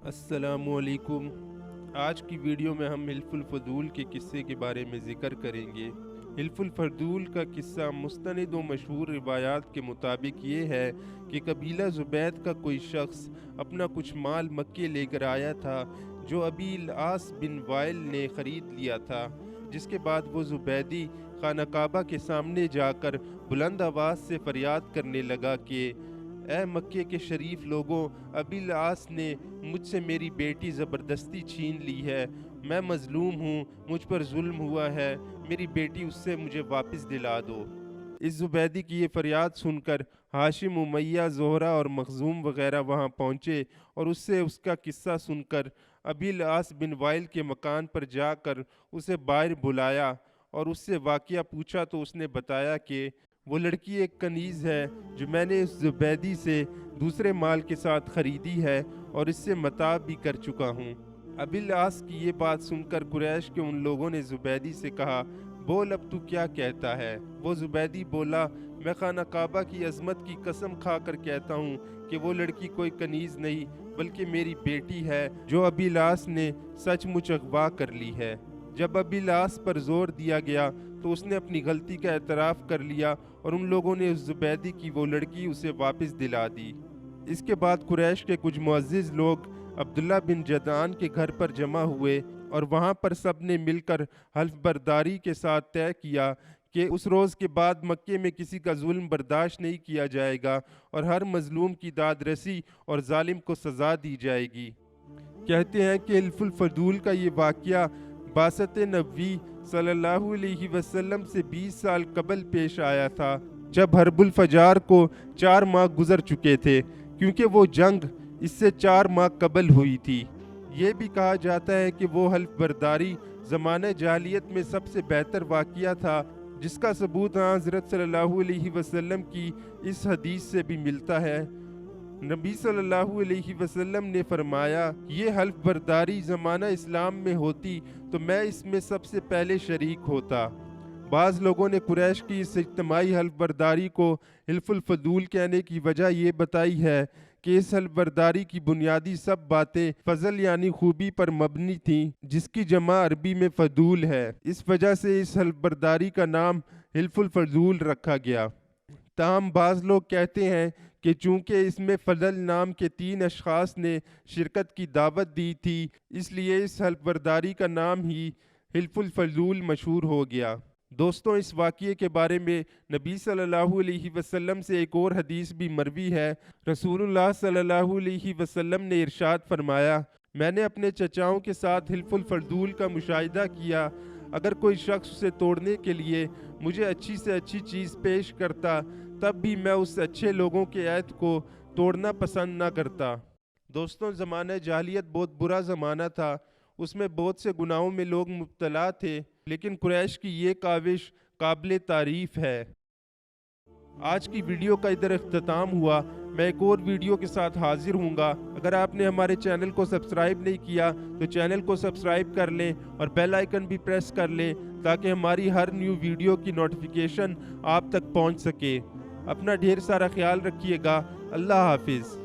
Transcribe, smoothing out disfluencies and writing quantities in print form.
السلام علیکم۔ آج کی ویڈیو میں ہم حلف الفضول کے قصے کے بارے میں ذکر کریں گے۔ حلف الفضول کا قصہ مستند و مشہور روایات کے مطابق یہ ہے کہ قبیلہ زبید کا کوئی شخص اپنا کچھ مال مکے لے کر آیا تھا جو ابی العاص بن وائل نے خرید لیا تھا، جس کے بعد وہ زبیدی خانہ کعبہ کے سامنے جا کر بلند آواز سے فریاد کرنے لگا کہ اے مکے کے شریف لوگوں، ابی العاص نے مجھ سے میری بیٹی زبردستی چھین لی ہے، میں مظلوم ہوں، مجھ پر ظلم ہوا ہے، میری بیٹی اس سے مجھے واپس دلا دو۔ اس زبیدی کی یہ فریاد سن کر ہاشم، امیہ، زہرہ اور مخزوم وغیرہ وہاں پہنچے اور اس سے اس کا قصہ سن کر ابی العاص بن وائل کے مکان پر جا کر اسے باہر بلایا اور اس سے واقعہ پوچھا تو اس نے بتایا کہ وہ لڑکی ایک کنیز ہے جو میں نے اس زبیدی سے دوسرے مال کے ساتھ خریدی ہے اور اس سے متاع بھی کر چکا ہوں۔ ابی العاص کی یہ بات سن کر قریش کے ان لوگوں نے زبیدی سے کہا، بول اب تو کیا کہتا ہے؟ وہ زبیدی بولا، میں خانہ کعبہ کی عظمت کی قسم کھا کر کہتا ہوں کہ وہ لڑکی کوئی کنیز نہیں بلکہ میری بیٹی ہے جو ابی العاص نے سچ مچ اغوا کر لی ہے۔ جب ابی العاص پر زور دیا گیا تو اس نے اپنی غلطی کا اعتراف کر لیا اور ان لوگوں نے اس زبیدی کی وہ لڑکی اسے واپس دلا دی۔ اس کے بعد قریش کے کچھ معزز لوگ عبداللہ بن جدعان کے گھر پر جمع ہوئے اور وہاں پر سب نے مل کر حلف برداری کے ساتھ طے کیا کہ اس روز کے بعد مکے میں کسی کا ظلم برداشت نہیں کیا جائے گا اور ہر مظلوم کی داد رسی اور ظالم کو سزا دی جائے گی۔ کہتے ہیں کہ حلف الفضول کا یہ واقعہ بعثت نبوی صلی اللہ علیہ وسلم سے 20 سال قبل پیش آیا تھا، جب حرب الفجار کو 4 ماہ گزر چکے تھے، کیونکہ وہ جنگ اس سے 4 ماہ قبل ہوئی تھی۔ یہ بھی کہا جاتا ہے کہ وہ حلف برداری زمانہ جاہلیت میں سب سے بہتر واقعہ تھا، جس کا ثبوت حضرت صلی اللہ علیہ وسلم کی اس حدیث سے بھی ملتا ہے۔ نبی صلی اللہ علیہ وسلم نے فرمایا، یہ حلف برداری زمانہ اسلام میں ہوتی تو میں اس میں سب سے پہلے شریک ہوتا۔ بعض لوگوں نے قریش کی اس اجتماعی حلف برداری کو حلف الفضول کہنے کی وجہ یہ بتائی ہے کہ اس حلف برداری کی بنیادی سب باتیں فضل یعنی خوبی پر مبنی تھیں، جس کی جمع عربی میں فضول ہے۔ اس وجہ سے اس حلف برداری کا نام حلف الفضول رکھا گیا۔ تاہم بعض لوگ کہتے ہیں کہ چونکہ اس میں فضل نام کے 3 اشخاص نے شرکت کی دعوت دی تھی، اس لیے اس حلف برداری کا نام ہی حلف الفضول مشہور ہو گیا۔ دوستوں، اس واقعے کے بارے میں نبی صلی اللہ علیہ وسلم سے ایک اور حدیث بھی مروی ہے۔ رسول اللہ صلی اللہ علیہ وسلم نے ارشاد فرمایا، میں نے اپنے چچاؤں کے ساتھ حلف الفضول کا مشاہدہ کیا، اگر کوئی شخص اسے توڑنے کے لیے مجھے اچھی سے اچھی چیز پیش کرتا تب بھی میں اس اچھے لوگوں کے عہد کو توڑنا پسند نہ کرتا۔ دوستوں، زمانہ جاہلیت بہت برا زمانہ تھا، اس میں بہت سے گناہوں میں لوگ مبتلا تھے، لیکن قریش کی یہ کاوش قابل تعریف ہے۔ آج کی ویڈیو کا ادھر اختتام ہوا، میں ایک اور ویڈیو کے ساتھ حاضر ہوں گا۔ اگر آپ نے ہمارے چینل کو سبسکرائب نہیں کیا تو چینل کو سبسکرائب کر لیں اور بیل آئیکن بھی پریس کر لیں تاکہ ہماری ہر نیو ویڈیو کی نوٹیفیکیشن آپ تک پہنچ سکے۔ اپنا ڈھیر سارا خیال رکھیے گا۔ اللہ حافظ۔